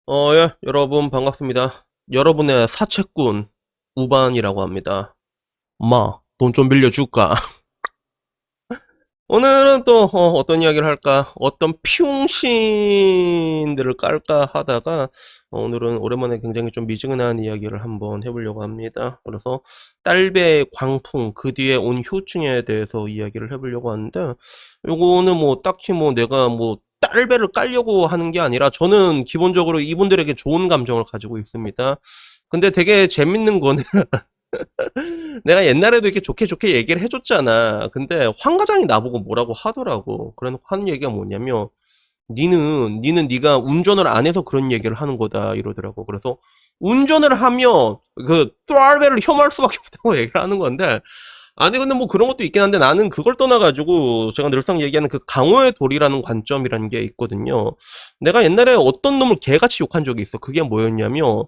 예, 여러분 반갑습니다. 여러분의 사채꾼 우반이라고 합니다. 엄마, 돈 좀 빌려줄까? 오늘은 또 떤 이야기를 할까? 어떤 피웅신들을 깔까 하다가 오늘은 오랜만에 굉장히 좀 미지근한 이야기를 한번 해보려고 합니다. 그래서 딸배 광풍 그 뒤에 온 후유증에 대해서 이야기를 해보려고 하는데, 요거는 뭐 딱히 뭐 내가 뭐 딸배를 깔려고 하는 게 아니라 저는 기본적으로 이분들에게 좋은 감정을 가지고 있습니다. 근데 되게 재밌는 거는 내가 옛날에도 이렇게 좋게 좋게 얘기를 해줬잖아. 근데 황 과장이 나보고 뭐라고 하더라고. 그래놓고 하는 얘기가 뭐냐면, 니는 네가 운전을 안 해서 그런 얘기를 하는 거다 이러더라고. 그래서 운전을 하면 그 또알베를 혐오할 수밖에 없다고 얘기를 하는 건데, 아니 근데 뭐 그런 것도 있긴 한데 나는 그걸 떠나가지고 제가 늘상 얘기하는 그 강호의 돌이라는 관점이라는 게 있거든요. 내가 옛날에 어떤 놈을 개같이 욕한 적이 있어. 그게 뭐였냐면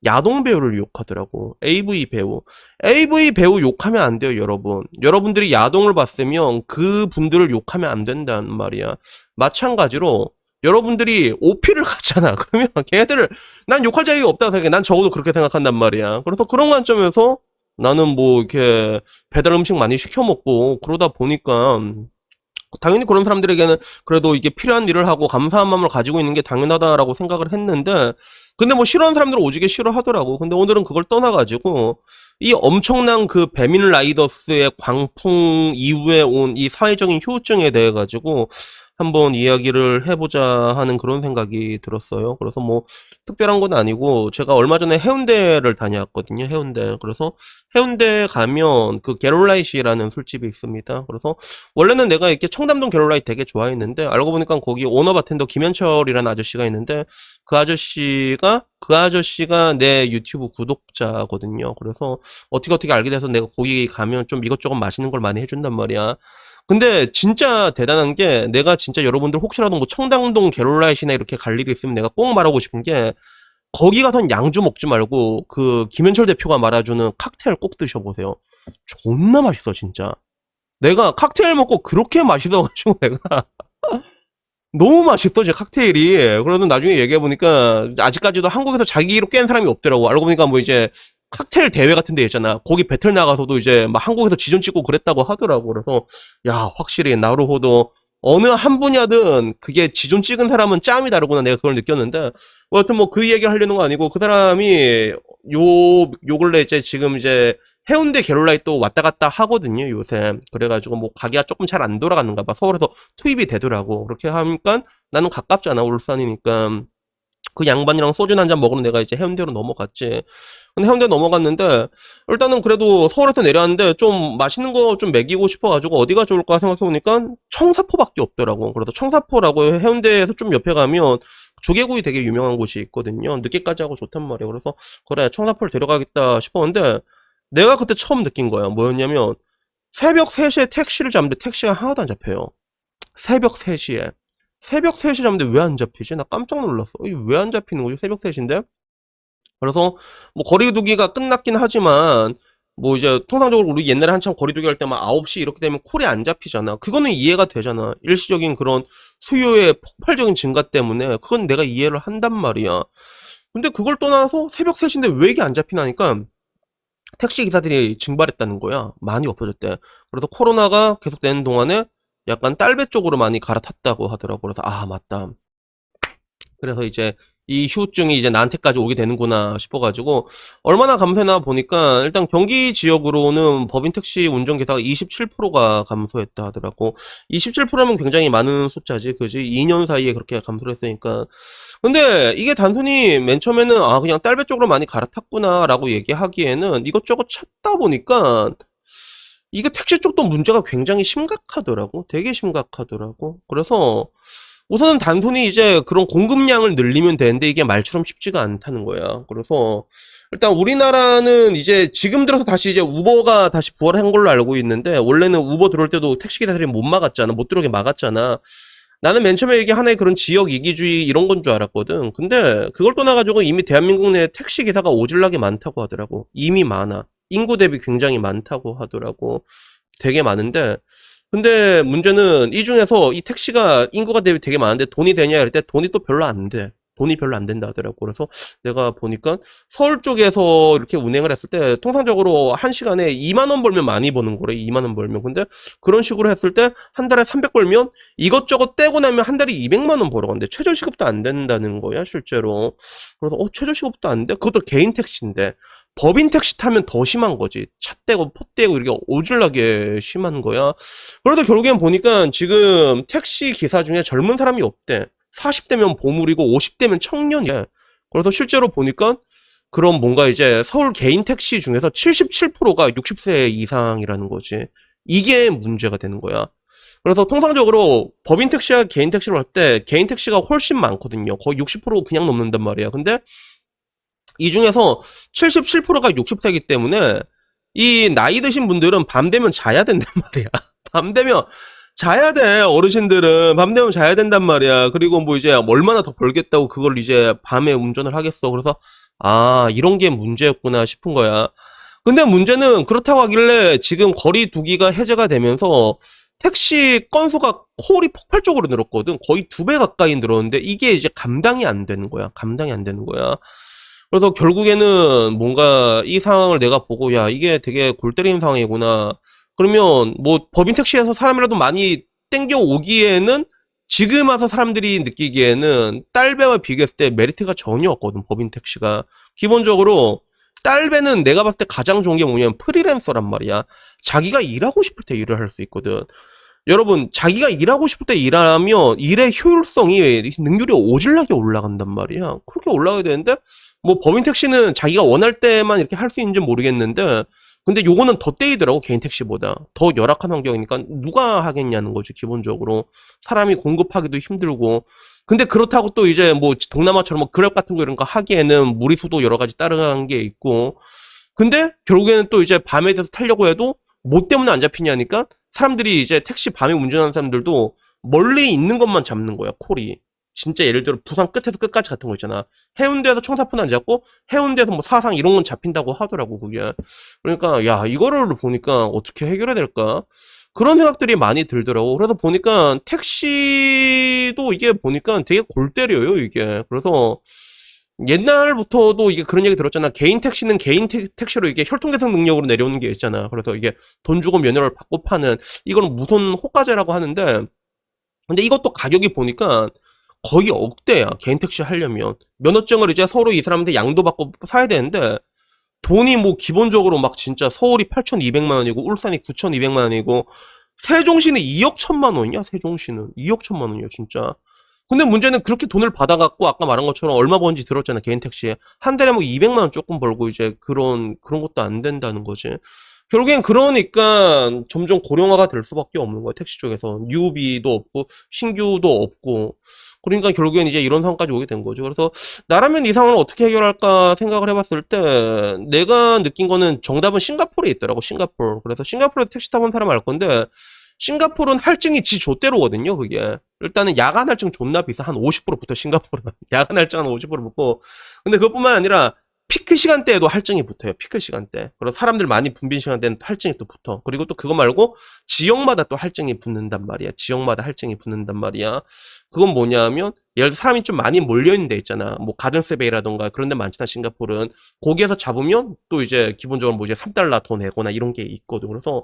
야동 배우를 욕하더라고. AV 배우. AV 배우 욕하면 안 돼요, 여러분. 여러분들이 야동을 봤으면 그 분들을 욕하면 안 된다는 말이야. 마찬가지로 여러분들이 OP를 갔잖아. 그러면 걔네들을 난 욕할 자격이 없다고 생각해. 난 적어도 그렇게 생각한단 말이야. 그래서 그런 관점에서 나는 뭐 이렇게 배달 음식 많이 시켜 먹고 그러다 보니까 당연히 그런 사람들에게는 그래도 이게 필요한 일을 하고 감사한 마음을 가지고 있는 게 당연하다라고 생각을 했는데, 근데 뭐 싫어하는 사람들은 오지게 싫어하더라고. 근데 오늘은 그걸 떠나가지고 이 엄청난 그 배민 라이더스의 광풍 이후에 온 이 사회적인 후유증에 대해 가지고 한번 이야기를 해보자 하는 그런 생각이 들었어요. 그래서 뭐 특별한 건 아니고 제가 얼마 전에 해운대를 다녀왔거든요. 해운대. 그래서 해운대 가면 그 게롤라이시라는 술집이 있습니다. 그래서 원래는 내가 이렇게 청담동 게롤라이트 되게 좋아했는데 알고 보니까 거기 오너 바텐더 김현철이라는 아저씨가 있는데 그 아저씨가 내 유튜브 구독자거든요. 그래서 어떻게 알게 돼서 내가 거기 가면 좀 이것저것 맛있는 걸 많이 해준단 말이야. 근데 진짜 대단한 게 내가 진짜 여러분들 혹시라도 뭐 청담동 게롤라이시나 이렇게 갈 일이 있으면 내가 꼭 말하고 싶은 게 거기 가선 양주 먹지 말고 그 김현철 대표가 말아주는 칵테일 꼭 드셔보세요. 존나 맛있어 진짜. 내가 칵테일 먹고 그렇게 맛있어가지고 내가 너무 맛있어 제 칵테일이. 그러던 나중에 얘기해보니까 아직까지도 한국에서 자기로 깬 사람이 없더라고. 알고 보니까 뭐 이제 칵테일 대회 같은 데 있잖아. 거기 배틀 나가서도 이제 막 한국에서 지존 찍고 그랬다고 하더라고. 그래서 야 확실히 나루호도 어느 한 분야든 그게 지존 찍은 사람은 짬이 다르구나 내가 그걸 느꼈는데, 뭐 여튼 뭐 그 얘기를 하려는 거 아니고 그 사람이 요 근래 이제 지금 이제 해운대 게롤라이 또 왔다 갔다 하거든요 요새. 그래가지고 뭐 가게가 조금 잘 안 돌아가는가 봐. 서울에서 투입이 되더라고. 그렇게 하니까 나는 가깝잖아 울산이니까. 그 양반이랑 소주 한 잔 먹으러 내가 이제 해운대로 넘어갔지. 근데 해운대 넘어갔는데 일단은 그래도 서울에서 내려왔는데 좀 맛있는 거 좀 먹이고 싶어가지고 어디가 좋을까 생각해보니까 청사포밖에 없더라고. 그래서 청사포라고 해운대에서 좀 옆에 가면 조개구이 되게 유명한 곳이 있거든요. 늦게까지 하고 좋단 말이에요. 그래서 그래 청사포를 데려가겠다 싶었는데 내가 그때 처음 느낀 거야. 뭐였냐면 새벽 3시에 택시를 잡는데 택시가 하나도 안 잡혀요. 새벽 3시에. 새벽 3시에 잡는데 왜 안 잡히지? 나 깜짝 놀랐어. 이게 왜 안 잡히는 거지? 새벽 3시인데? 그래서 뭐 거리두기가 끝났긴 하지만 뭐 이제 통상적으로 우리 옛날에 한참 거리두기 할 때만 9시 이렇게 되면 콜이 안 잡히잖아. 그거는 이해가 되잖아. 일시적인 그런 수요의 폭발적인 증가 때문에 그건 내가 이해를 한단 말이야. 근데 그걸 떠나서 새벽 3시인데 왜 이게 안 잡히나니까 택시 기사들이 증발했다는 거야. 많이 없어졌대. 그래서 코로나가 계속되는 동안에 약간 딸배 쪽으로 많이 갈아탔다고 하더라고. 그래서 아 맞다. 그래서 이제 이 후유증이 이제 나한테까지 오게 되는구나 싶어가지고 얼마나 감소했나 보니까 일단 경기 지역으로는 법인 택시 운전기사가 27%가 감소했다 하더라고. 27%면 굉장히 많은 숫자지, 그지? 2년 사이에 그렇게 감소를 했으니까. 근데 이게 단순히 맨 처음에는 아 그냥 딸배 쪽으로 많이 갈아탔구나라고 얘기하기에는 이것저것 찾다 보니까 이게 택시 쪽도 문제가 굉장히 심각하더라고. 되게 심각하더라고. 그래서 우선은 단순히 이제 그런 공급량을 늘리면 되는데 이게 말처럼 쉽지가 않다는 거야. 그래서 일단 우리나라는 이제 지금 들어서 다시 이제 우버가 다시 부활한 걸로 알고 있는데 원래는 우버 들어올 때도 택시기사들이 못 막았잖아. 못 들어오게 막았잖아. 나는 맨 처음에 이게 하나의 그런 지역 이기주의 이런 건 줄 알았거든. 근데 그걸 떠나가지고 이미 대한민국 내 택시기사가 오질나게 많다고 하더라고. 이미 많아. 인구 대비 굉장히 많다고 하더라고. 되게 많은데 근데 문제는 이 중에서 이 택시가 인구가 대비 되게 많은데 돈이 되냐 이럴 때 돈이 또 별로 안 돼. 돈이 별로 안 된다 하더라고. 그래서 내가 보니까 서울 쪽에서 이렇게 운행을 했을 때 통상적으로 한 시간에 2만 원 벌면 많이 버는 거래. 2만 원 벌면. 근데 그런 식으로 했을 때 한 달에 300 벌면 이것저것 떼고 나면 한 달에 200만 원 벌어간대. 최저시급도 안 된다는 거야, 실제로. 그래서 최저시급도 안 돼? 그것도 개인 택시인데. 법인 택시 타면 더 심한 거지. 차 떼고 포 떼고 이렇게 오질나게 심한 거야. 그래서 결국엔 보니까 지금 택시 기사 중에 젊은 사람이 없대. 40대면 보물이고 50대면 청년이야. 그래서 실제로 보니까 그럼 뭔가 이제 서울 개인 택시 중에서 77%가 60세 이상이라는 거지. 이게 문제가 되는 거야. 그래서 통상적으로 법인 택시와 개인 택시를 할 때 개인 택시가 훨씬 많거든요. 거의 60% 그냥 넘는단 말이야. 근데 이 중에서 77%가 60세이기 때문에 이 나이 드신 분들은 밤 되면 자야 된단 말이야. 밤 되면 자야 돼. 어르신들은 밤 되면 자야 된단 말이야. 그리고 뭐 이제 얼마나 더 벌겠다고 그걸 이제 밤에 운전을 하겠어. 그래서 이런 게 문제였구나 싶은 거야. 근데 문제는 그렇다고 하길래 지금 거리 두기가 해제가 되면서 택시 건수가 콜이 폭발적으로 늘었거든. 거의 2배 가까이 늘었는데 이게 이제 감당이 안 되는 거야. 감당이 안 되는 거야. 그래서 결국에는 뭔가 이 상황을 내가 보고 야 이게 되게 골 때리는 상황이구나. 그러면 뭐 법인 택시에서 사람이라도 많이 땡겨 오기에는 지금 와서 사람들이 느끼기에는 딸배와 비교했을 때 메리트가 전혀 없거든. 법인 택시가 기본적으로 딸배는 내가 봤을 때 가장 좋은 게 뭐냐면 프리랜서란 말이야. 자기가 일하고 싶을 때 일을 할 수 있거든. 여러분 자기가 일하고 싶을 때 일하면 일의 효율성이 능률이 오질나게 올라간단 말이야. 그렇게 올라가야 되는데 뭐 법인 택시는 자기가 원할 때만 이렇게 할 수 있는지 모르겠는데 근데 요거는 더 떼이더라고. 개인 택시보다 더 열악한 환경이니까 누가 하겠냐는 거지. 기본적으로 사람이 공급하기도 힘들고 근데 그렇다고 또 이제 뭐 동남아처럼 뭐 그랩 같은 거 이런 거 하기에는 무리수도 여러 가지 따라가는 게 있고 근데 결국에는 또 이제 밤에 대해서 타려고 해도 뭐 때문에 안 잡히냐니까 사람들이 이제 택시 밤에 운전하는 사람들도 멀리 있는 것만 잡는 거야. 콜이 진짜 예를 들어 부산 끝에서 끝까지 같은 거 있잖아. 해운대에서 청사포는 안 잡고 해운대에서 뭐 사상 이런 건 잡힌다고 하더라고. 그게 그러니까 야 이거를 보니까 어떻게 해결해야 될까 그런 생각들이 많이 들더라고. 그래서 보니까 택시도 이게 보니까 되게 골 때려요 이게. 그래서 옛날부터도 이게 그런 얘기 들었잖아. 개인 택시는 개인 택시로 이게 혈통계산 능력으로 내려오는 게 있잖아. 그래서 이게 돈 주고 면허를 받고 파는 이거는 무슨 호가제라고 하는데 근데 이것도 가격이 보니까 거의 억대야. 개인 택시 하려면 면허증을 이제 서로 이 사람한테 양도받고 사야 되는데 돈이 뭐 기본적으로 막 진짜 서울이 8,200만 원이고 울산이 9,200만 원이고 세종시는 2억 1천만 원이야. 세종시는 2억 1천만 원이야 진짜. 근데 문제는 그렇게 돈을 받아갖고 아까 말한 것처럼 얼마 버는지 들었잖아. 개인 택시에 한 달에 뭐 200만 원 조금 벌고 이제 그런 것도 안 된다는 거지. 결국엔 그러니까 점점 고령화가 될 수밖에 없는 거야. 택시 쪽에서 뉴비도 없고 신규도 없고 그러니까 결국엔 이제 이런 상황까지 오게 된 거죠. 그래서 나라면 이 상황을 어떻게 해결할까 생각을 해봤을 때 내가 느낀 거는 정답은 싱가포르에 있더라고. 싱가포르. 그래서 싱가포르에 택시 타본 사람 알 건데 싱가포르는 할증이 지 좆대로거든요. 그게 일단은 야간 할증 존나 비싸. 한 50% 붙어. 싱가포르는 야간 할증 한 50% 붙고 근데 그것뿐만 아니라 피크 시간대에도 할증이 붙어요. 피크 시간대. 그래서 사람들 많이 붐빈 시간대는 또 할증이 또 붙어. 그리고 또 그거 말고 지역마다 또 할증이 붙는단 말이야. 지역마다 할증이 붙는단 말이야. 그건 뭐냐면 예를 들어 사람이 좀 많이 몰려있는 데 있잖아. 뭐 가든세베이라던가 그런 데 많잖아. 싱가포르는. 거기에서 잡으면 또 이제 기본적으로 뭐 이제 3달러 더 내거나 이런 게 있거든. 그래서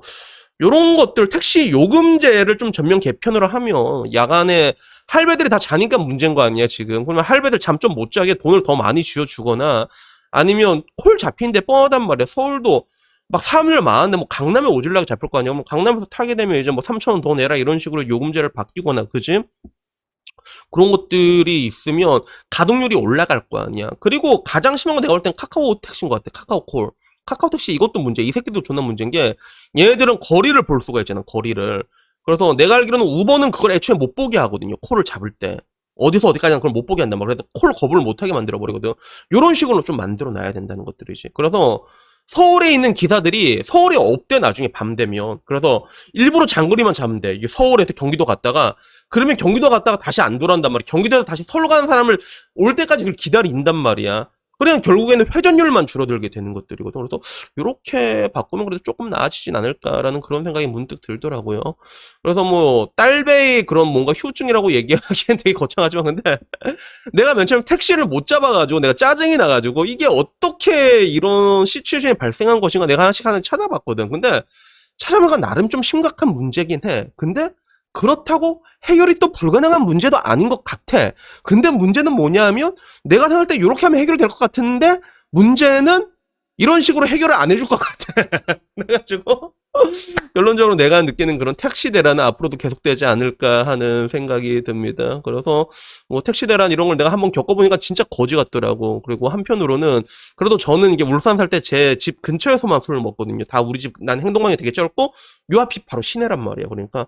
요런 것들 택시 요금제를 좀 전면 개편으로 하면 야간에 할배들이 다 자니까 문제인 거 아니야 지금. 그러면 할배들 잠 좀 못 자게 돈을 더 많이 쥐어주거나 아니면 콜 잡히는데 뻔하단 말이야. 서울도 막 사람들 많은데 뭐 강남에 오질라게 잡힐 거 아니야. 뭐 강남에서 타게 되면 이제 뭐 3천 원 더 내라 이런 식으로 요금제를 바뀌거나 그지? 그런 것들이 있으면 가동률이 올라갈 거 아니야. 그리고 가장 심한 건 내가 볼 땐 카카오 택시인 것 같아. 카카오콜. 카카오 택시 이것도 문제. 이 새끼도 존나 문제인 게 얘네들은 거리를 볼 수가 있잖아. 거리를. 그래서 내가 알기로는 우버는 그걸 애초에 못 보게 하거든요. 콜을 잡을 때. 어디서 어디까지는 그걸 못 보게 한단 말이야. 그래서 콜 거부를 못하게 만들어버리거든. 요런 식으로 좀 만들어 놔야 된다는 것들이지. 그래서 서울에 있는 기사들이 서울에 없대 나중에 밤 되면. 그래서 일부러 장거리만 잡으면 돼. 서울에서 경기도 갔다가 그러면 경기도 갔다가 다시 안 돌아온단 말이야. 경기도에서 다시 서울 가는 사람을 올 때까지 그걸 기다린단 말이야. 그냥 결국에는 회전율만 줄어들게 되는 것들이거든. 그래서 요렇게 바꾸면 그래도 조금 나아지진 않을까라는 그런 생각이 문득 들더라고요. 그래서 뭐 딸배의 그런 뭔가 후유증이라고 얘기하기엔 되게 거창하지만, 근데 내가 맨 처음에 택시를 못 잡아가지고 내가 짜증이 나가지고 이게 어떻게 이런 시츄에이션이 발생한 것인가 내가 하나씩 찾아봤거든. 근데 찾아보니까 나름 좀 심각한 문제긴 해. 근데 그렇다고 해결이 또 불가능한 문제도 아닌 것 같아. 근데 문제는 뭐냐면 내가 생각할 때 이렇게 하면 해결이 될 것 같은데 문제는 이런 식으로 해결을 안 해줄 것 같아. 그래가지고 결론적으로 내가 느끼는 그런 택시 대란은 앞으로도 계속되지 않을까 하는 생각이 듭니다. 그래서 뭐 택시 대란 이런 걸 내가 한번 겪어보니까 진짜 거지 같더라고. 그리고 한편으로는 그래도 저는 이게 울산 살 때 제 집 근처에서만 술을 먹거든요. 다 우리 집, 난 행동방이 되게 짧고 요 앞이 바로 시내란 말이야. 그러니까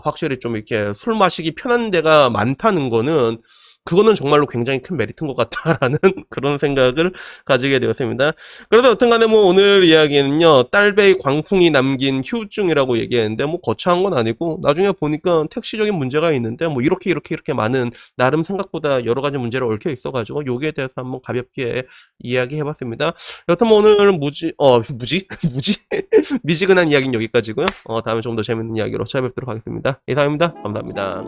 확실히 좀 이렇게 술 마시기 편한 데가 많다는 거는 그거는 정말로 굉장히 큰 메리트인 것 같다라는 그런 생각을 가지게 되었습니다. 그래서 여튼간에 뭐 오늘 이야기는요, 딸배의 광풍이 남긴 후유증이라고 얘기했는데 뭐 거창한 건 아니고 나중에 보니까 택시적인 문제가 있는데 뭐 이렇게 많은 나름 생각보다 여러 가지 문제를 얽혀 있어가지고 여기에 대해서 한번 가볍게 이야기해봤습니다. 여튼 뭐 오늘 미지근한 이야기는 여기까지고요. 다음에 좀 더 재밌는 이야기로 찾아뵙도록 하겠습니다. 이상입니다. 감사합니다.